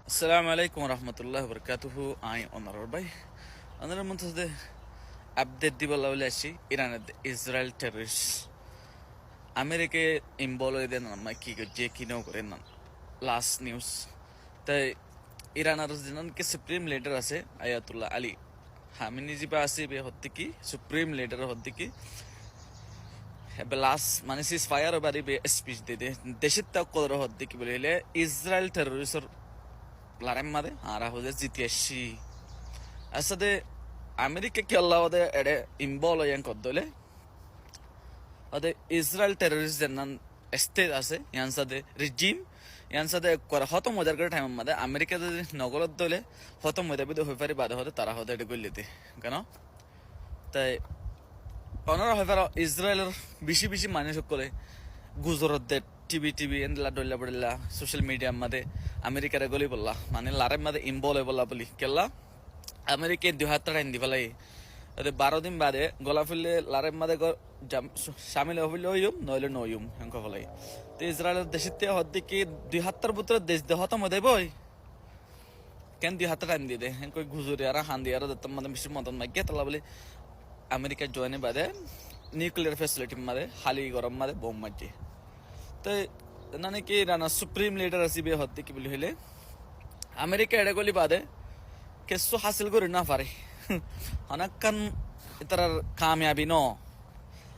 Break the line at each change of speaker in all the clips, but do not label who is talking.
Assalamu alaikum warahmatullahi wabarakatuh. I honor by another month of the update Dibalashi Iran Israel terrorists. America imbolo then Maki Jakino Korean last news. The Iran Arzinan Supreme Leader Ase Ayatullah Ali Hamini Zibasi be Hotiki, Supreme Leader Hotiki. Last Manisis fire body be a speech de Deshita Koro Hotiki Israel terrorists. Laramade, Arahode Zitiashi. Asade America Kella de Ede Imbolo Yankodole or the Israel terrorists and estate as a Yansa de regime Yansa de Korahoto Mother time mother, America Nogolo Dole, Hotom with the Hufari Bada Taraho de Gulity. Gano the honor of Israel Bishi Bishi Manishokole Guzoro de TV and La Dola social media made America regulable, Mani Laramade imbolable Kella America Duhatra and Divalai. The Barodim Bade, Golafile, Laramade Shamil Oviloyum, Noel Noyum, and Kovalai. The Israel of the Shite Hodiki, Duhatra Butra, this the Hotam of the boy. Can Duhatra and the Guzuriara and the other Tamadam Shimon my get lovely America joined by the nuclear facility mother, Hali Goramade Bombaji. The Nanaki ran a supreme leader as Sibe Hotiki America Edagoli Bade, Kesso Hasilgur enough. Hanakan itar kamyabi no.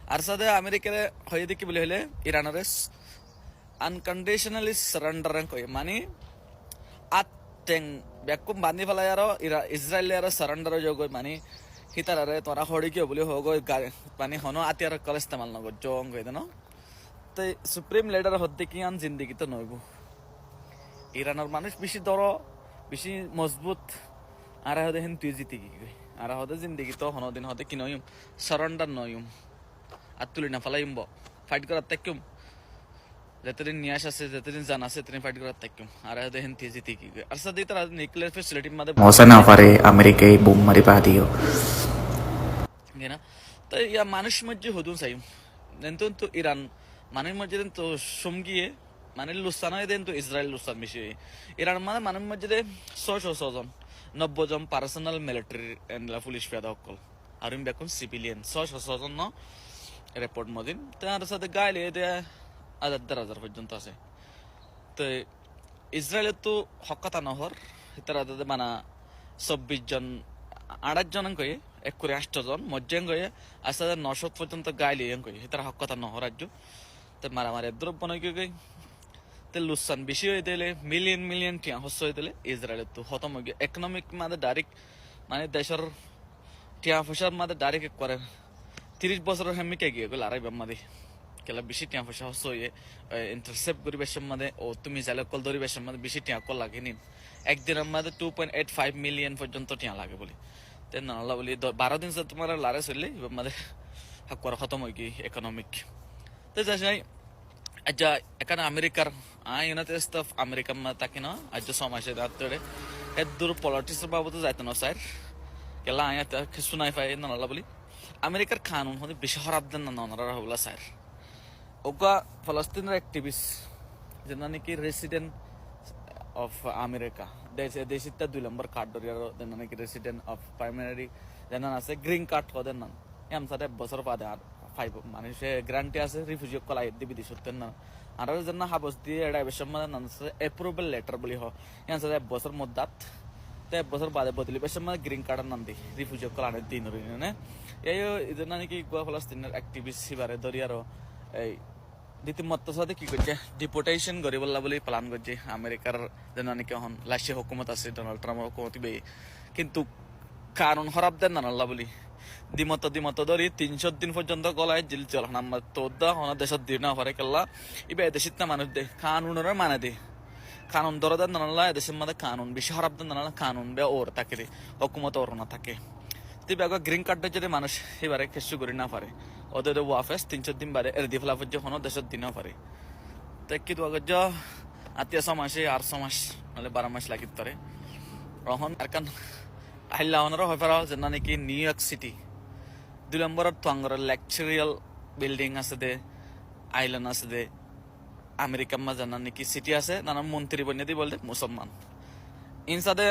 Arsada America Hoyadiki Bulele, Iranares unconditionally surrender and money at ten Bakum Bandi Valayaro, Israel surrender Jogo money, Hitare, Tora Hodiki, Hogo, Pani Hono, Atia Colestamal Nogo, Jong, no. The supreme leader of Hotiki and Zindikito Nobu. Iran or Manish Bishidoro, Bishi Mosbut, Arahadan Tiziti. Arahodas in Digito, Honodin Hotekinoyum, surrender noyum. Atulina Falayumbo, fight got tecum. Letter in Yasha says that in Zanaset fight got tecum. Arahadan Tiziti. Arsadita nuclear facility mother
Mosana fare America boom maripadio.
Gena. The Manishmaji Hudun Sayum. Then to Iran, Manimajin to Shumgie, Manil Lusana, then to Israel Lusan Mishi. Iran Manamajide, social sozon. No bojam personal military and la foolish fedokol. Arim become civilian. Social sozon no report modin. Then the guy lay there other for Juntase. The Israel to Hokata Nohor, Hitara the Mana Subbijan Adajanankoy, Ekuriastozon, Mojangoye, as other no shot for Junta Gali and Hitara Hokata Nohoraju, the Maramare Droponogi. The Lusan Bishio dele million Tian Hosoidele, Israel to Hotomogi, economic mother direct Mane Dasher Tian Fusher mother direct quarter. Tiris Bosser Hemike, Laraba Madi, Calabishitian for Shosoye, intercept Guribasham mother or to Mizala Koldoribasham mother Bishitian Kolaginin. Ekdina mother 2.85 million for Juntotian Lagabuli. Then lovely Baradin Satumara Larasili, your mother Hakwa Hotomogi economic. There's a Aja ekan America, United States of America matakino, aja sama saya datere. Dur politics babu tu zaitun osir. Kela ayat kesunai fai nana labuli. America kanun hodi bisharab dan nana rara hula sir. Oga Palestine activists, jenani ki resident of America. They sit the dulamber card or jenani ki resident of primary. Jenana se green card hoden nan. Yam sade bosor pada. Five Manisha Grantias refugee collide the Bidishutana. Another than Habos dear Divisham approval letter Buliho. Answer that Bosser Modat. The Bosser by the Bodilibashama green card and the refugee collide dinner. Yayo is the Naniki Palestinian activist Sivare Doriaro. A Ditimotosa deportation Gorilla Lovely Palangoji, America, the Nanikon, Lashe Hokumata Donald Trump Kotibe. Kintu Karon Horab than lovely. Dimotodori, Tinshot for Jonda Gola, Jilchel Nama Toda, on the Sadina Horekala, Ibe the Shitaman de Kanun or Manade. Canon Dora Nala, the Simma Canon, Bisharab the Nala Canon, Be or Takiri, Okumotor Natake. Tibago green card de Manish, Hivarek sugar enough for it. Other the Wafes, Tinshot Dimba, Erdifla for Johono, the Sadina for it. Take it to a jaw at the Samashi are so much, Baramash like it. Rohon Arkan Hila Honor of Zananiki, New York City. Dulamber Twangar lectural building as the island as the America Mazaniki city as a Nana Montri Bonedi Bolde Musamman. ইনসাদে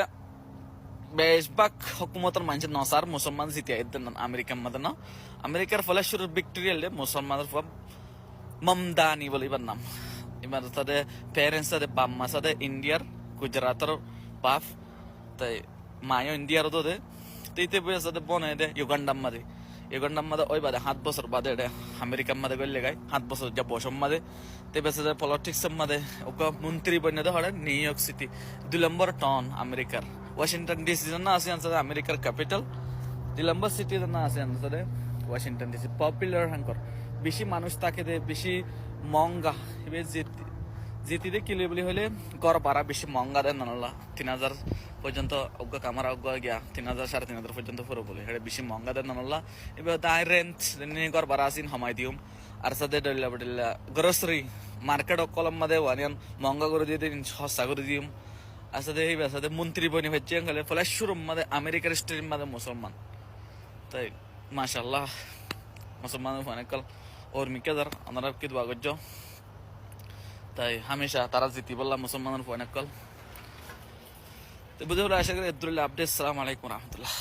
বেশভাগ হকুমতের মানুষের নসার মুসলমান জিতিয়া ইদ্দেন আমেরিকার মধ্যে না আমেরিকার ফলে শুরু ভিক্টোরিয়ালে মুসলমানের মমদানি বলে এবার নাম এবার তাদের প্যারেন্টস তাদের বাম্মা সাথে ইন্ডিয়ার গুজরাটের বাপ তাই মায়ও ইন্ডিয়ার তো দে তেইতে বয়ে সাথে বনে দে ইউগান্ডার মাদে ওই বাদে 7 বছর বাদে এটা আমেরিকার মাদে গেলে গাই 7 বছর যা বসম মাদে তে বেসে পলিটিক্স মাদে ওকে মন্ত্রী বনে দে হড়ে নিউ ইয়র্ক সিটি 2 নম্বর টাউন আমেরিকার ওয়াশিংটন ডিসি না আছে আনসারে আমেরিকার ক্যাপিটাল 2 নম্বর সিটি না আছে আনসারে ওয়াশিংটন ডিসি পপুলার হাঙ্কর বেশি মানুষ তাকে দে বেশি মহঙ্গা এবে জিতিতে কিলো বলি হলে গড় ভাড়া বেশি মহঙ্গা দেন নানলা 3000 পর্যন্ত অজ্ঞ কামারা অজ্ঞ গিয়া 3000 3500 পর্যন্ত পুরো বলে এটা বেশি মহঙ্গা দেন নানলা এবার তাই রেন্ট গড় ভাড়া আসিন সময় দিউম আর সাথে ডল্লা বডল্লা গ্রোসারি মার্কেট কলম মাদে ওয়ানিয়ান মহঙ্গা করে দিয়ে দিন সস্তা করে দিউম আর সাথে এই সাথে মন্ত্রী বনি হচ্ছে গেলে ফলে শুরুম মাদে আমেরিকার স্ট্রিম মাদে মুসলমান তাই মাশাআল্লাহ মুসলমান অনেক কাল ওর মিকেদার আমরা কি দোয়া করছো তাই হামেশা তারা জিতি বললাম মুসলমানের অনেক কাল তো বুঝে হলো আশা করি আপডেট। আসসালামু আলাইকুম রহমতুল্লাহ।